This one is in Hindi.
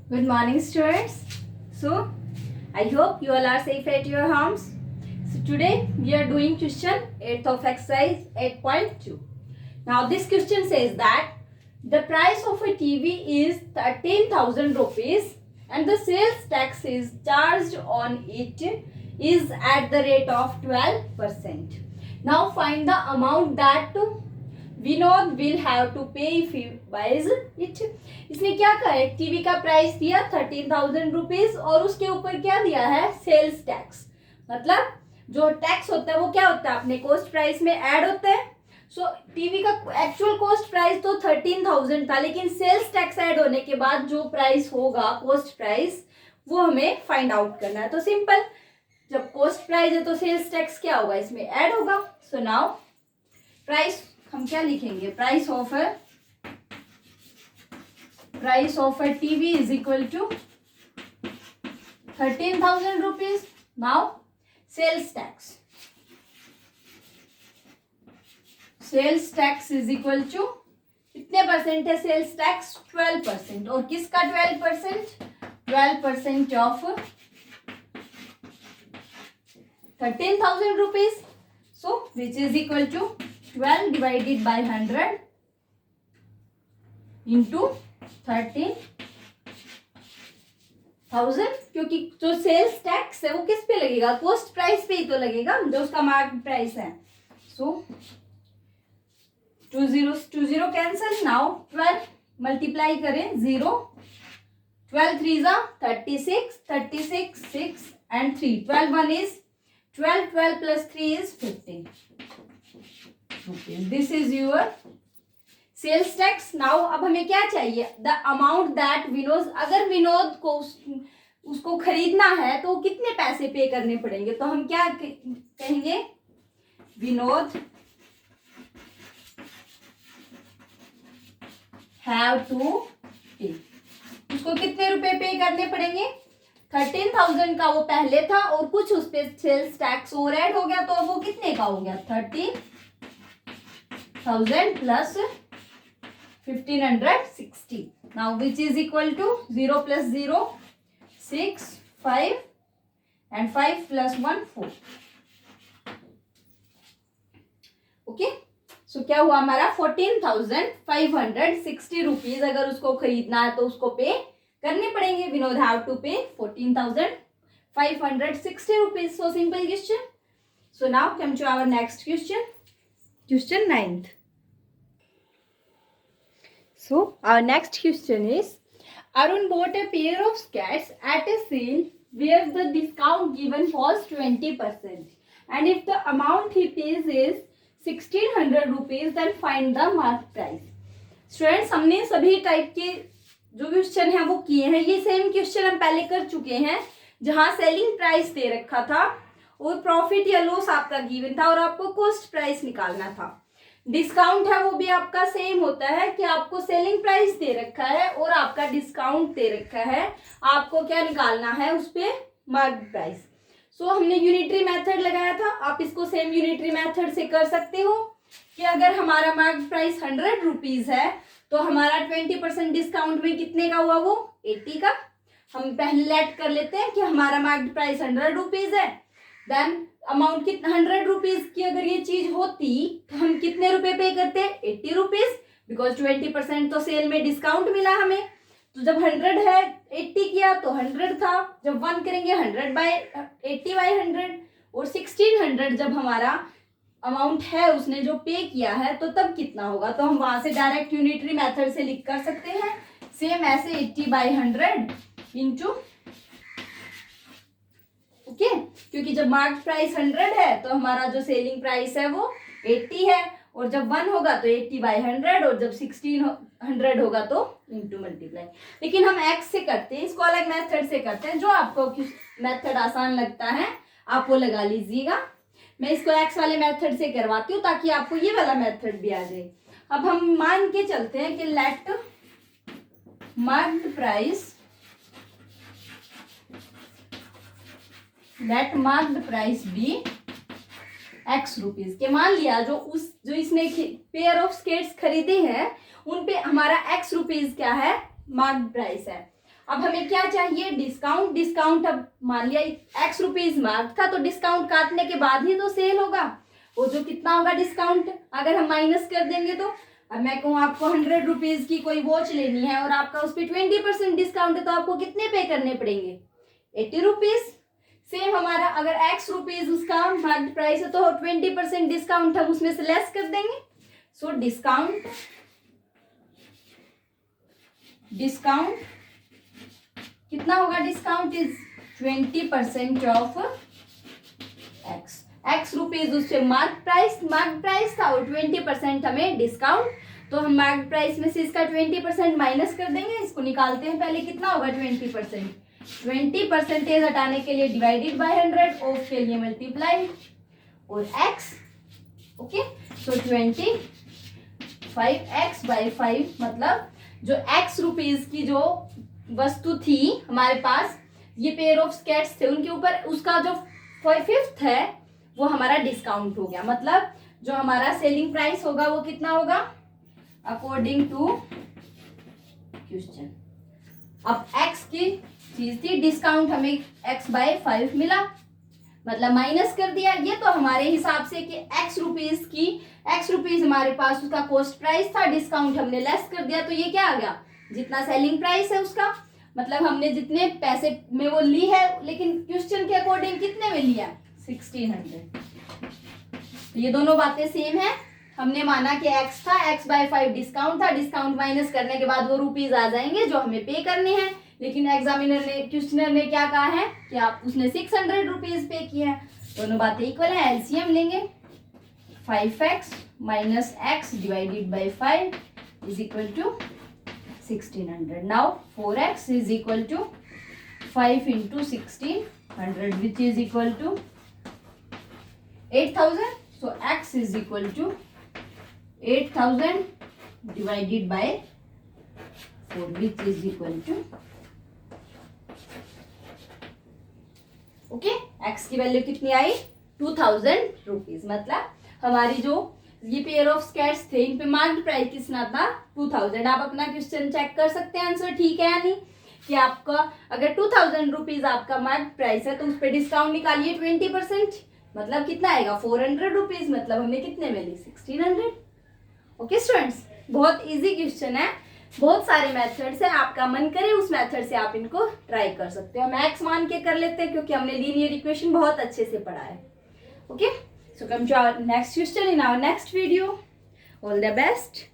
Good morning, students. So, I hope you all are safe at your homes. So, today we are doing question 8th of exercise 8.2. Now, this question says that the price of a TV is 13,000 rupees and the sales tax is charged on it is at the rate of 12%. Now, find the amount that Vinod will have to pay if he buys it. इसने क्या कहा है, टीवी का प्राइस दिया 13,000 रुपीज और उसके ऊपर क्या दिया है, सेल्स टैक्स। मतलब जो टैक्स होता है वो क्या होता है, अपने कॉस्ट प्राइस में ऐड होता है। सो टीवी का एक्चुअल कॉस्ट प्राइस तो 13,000 था, लेकिन सेल्स टैक्स ऐड होने के बाद जो प्राइस होगा कॉस्ट प्राइस वो हमें फाइंड आउट करना है। तो सिंपल, जब कॉस्ट प्राइस है तो सेल्स टैक्स क्या होगा, इसमें ऐड होगा। सो नाउ प्राइस हम क्या लिखेंगे, price of a TV is equal to 13,000 rupees. Now sales tax is equal to कितने परसेंट है सेल्स टैक्स, 12%। और किसका 12%, 12% of 13,000 rupees. So which is equal to 12 divided by 100 into 13,000, क्योंकि जो सेल्स टैक्स है वो किस पे लगेगा, कॉस्ट प्राइस पे ही तो लगेगा, जो उसका मार्केट प्राइस है। सो 2 0 कैंसिल। नाउ 12 मल्टीप्लाई करें, 0 12 3 जा 36 36 6 and 3 12 1 is 12 12 plus 3 is 15 rupees. This is your sales tax. Now अब हमें क्या चाहिए, the amount that विनोद, अगर विनोद को उसको खरीदना है तो कितने पैसे पे करने पड़ेंगे। तो हम क्या कहेंगे, विनोद have to pay। उसको कितने रुपए पे करने पड़ेंगे, 13,000 का वो पहले था और कुछ उस पे सेल्स टैक्स और ऐड हो गया, तो अब वो कितने का हो गया, 13,000 plus 1,560। now which is equal to 0 plus 0 6 5 and 5 plus 1 4। Okay, सो क्या हुआ हमारा 14,560 रुपीज अगर उसको खरीदना है तो उसको पे करने पड़ेंगे। Vinod have to pay 14,560 rupees. So simple question. So now come to our next question, question 9th. So our next question is, Arun bought a pair of skates at a sale where the discount given was 20%, and if the amount he pays is 1,600 rupees, then find the market price. Students, हमने सभी टाइप के जो क्वेश्चन है वो किए हैं। ये सेम क्वेश्चन हम पहले कर चुके हैं, जहां सेलिंग प्राइस दे रखा था और प्रॉफिट या लॉस आपका गिवन था और आपको कॉस्ट प्राइस निकालना था। डिस्काउंट है वो भी आपका सेम होता है कि आपको सेलिंग प्राइस दे रखा है और आपका डिस्काउंट दे रखा है, आपको क्या निकालना है उस पे, मार्केट प्राइस। सो हमने यूनिटरी मेथड लगाया था, आप इसको सेम यूनिटरी मेथड से कर सकते हो कि अगर हमारा मार्केट प्राइस 100 रुपीज है तो हमारा 20% डिस्काउंट में कितने का हुआ, वो 80 का। हम पहले लेट कर लेते हैं कि हमारा मार्केट प्राइस 100 रुपीज है, देन अमाउंट कितना 100 रुपीज की अगर ये चीज होती तो हम कितने रुपए पे करते हैं, 80 रुपीज, बिकॉज 20% तो सेल में डिस्काउंट मिला हमें। तो जब 100 है 80 किया तो 100 था, जब 1 करेंगे 100 बाय 80 बाय 100, और 1600 जब हमारा अमाउंट है उसने जो पे किया है तो तब कितना होगा। तो हम वहां से डायरेक्ट यूनिटरी मेथड से लिख कर सकते हैं, सेम ऐसे 80 बाय 100 इंटू, ओके, क्योंकि जब मार्केट प्राइस 100 है तो हमारा जो सेलिंग प्राइस है वो 80 है, और जब 1 होगा तो 80 बाय 100, और जब 1600 होगा तो इंटू मल्टीप्लाई। लेकिन हम एक्स से करते हैं, इसको अलग मेथड से करते हैं, जो आपको मेथड आसान लगता है आप वो लगा लीजिएगा। मैं इसको एक्स वाले मेथड से करवाती हूँ ताकि आपको ये वाला मेथड भी आ जाए। अब हम मान के चलते हैं कि let market price be X rupees के। मान लिया जो इसने पेयर ऑफ स्केट्स खरीदे हैं उन पे हमारा एक्स रुपीज क्या है, मार्केट प्राइस है। अब हमें क्या चाहिए, डिस्काउंट। डिस्काउंट अब मान लिया x रुपीज मार्क था, तो डिस्काउंट काटने के बाद ही तो सेल होगा। वो जो कितना होगा डिस्काउंट, अगर हम माइनस कर देंगे तो, अब मैं कहूँ आपको 100 रुपीज की कोई वॉच लेनी है और आपका उस पर 20% डिस्काउंट है, तो आपको कितने पे करने पड़ेंगे, 80 रुपीज। सेम हमारा अगर x रुपीज उसका मार्केट प्राइस है, तो 20% डिस्काउंट हम उसमें से लेस कर देंगे। सो डिस्काउंट कितना होगा, discount is 20% of x rupees उससे मार्क प्राइस था और 20% हमें डिस्काउंट। तो हम मार्क प्राइस में से इसका 20% माइनस कर देंगे। इसको निकालते हैं पहले, कितना होगा 20%। 20% हटाने के लिए डिवाइडेड बाय 100, ऑफ के लिए मल्टीप्लाई और x। ओके, सो 25x बाय 5, मतलब जो x रुपीज की जो वस्तु थी हमारे पास, ये पेयर ऑफ स्केट्स थे, उनके ऊपर उसका जो 5th है वो हमारा डिस्काउंट हो गया। मतलब जो हमारा सेलिंग प्राइस होगा वो कितना होगा, अकॉर्डिंग टू क्वेश्चन। अब x की चीज थी, डिस्काउंट हमें x बाय 5 मिला, मतलब माइनस कर दिया। ये तो हमारे हिसाब से कि x रुपीज हमारे पास उसका कॉस्ट प्राइस था, डिस्काउंट हमने लेस कर दिया, तो ये क्या आ गया, जितना सेलिंग प्राइस है उसका, मतलब हमने जितने पैसे में वो ली है, लेकिन क्वेश्चन के अकॉर्डिंग कितने में लिया, 1600। तो ये दोनों बातें सेम है। हमने माना कि x था, x बाय 5 डिस्काउंट था, डिस्काउंट माइनस करने के बाद वो रुपीज आ जाएंगे जो हमें पे करने हैं। लेकिन एग्जामिनर ने, क्वेश्चनर ने क्या कहा है कि आप उसने 600 रुपीज पे किए हैं। दोनों बातें इक्वल है, एलसीएम लेंगे। 5x minus x divided by 5 is equal to 1600. Now 4x is equal to 5 into 1600, which is equal to 8000. So x is equal to 8000 divided by 4, which is equal to, okay, x की वैल्यू कितनी आई, 2000 रुपीज। मतलब हमारी जो ये पेयर ऑफ स्केट्स थे, इन पे मार्केट प्राइस कितना था, 2000। आप अपना क्वेश्चन चेक कर सकते हैं, आंसर ठीक है या नहीं, कि आपका अगर 2000 रुपीज आपका मार्केट प्राइस है तो उस पर डिस्काउंट निकालिए 20%, मतलब कितना आएगा, 400 रुपीज। मतलब हमने कितने में ली, 1600। ओके स्टूडेंट्स, बहुत इजी क्वेश्चन है, बहुत सारे मेथड्स हैं, आपका मन करे उस मेथड से आप इनको ट्राई कर सकते हो। मैक्स मान के कर लेते हैं क्योंकि हमने लीनियर इक्वेशन बहुत अच्छे से पढ़ा है। Okay, so come to our next question in our next video. All the best.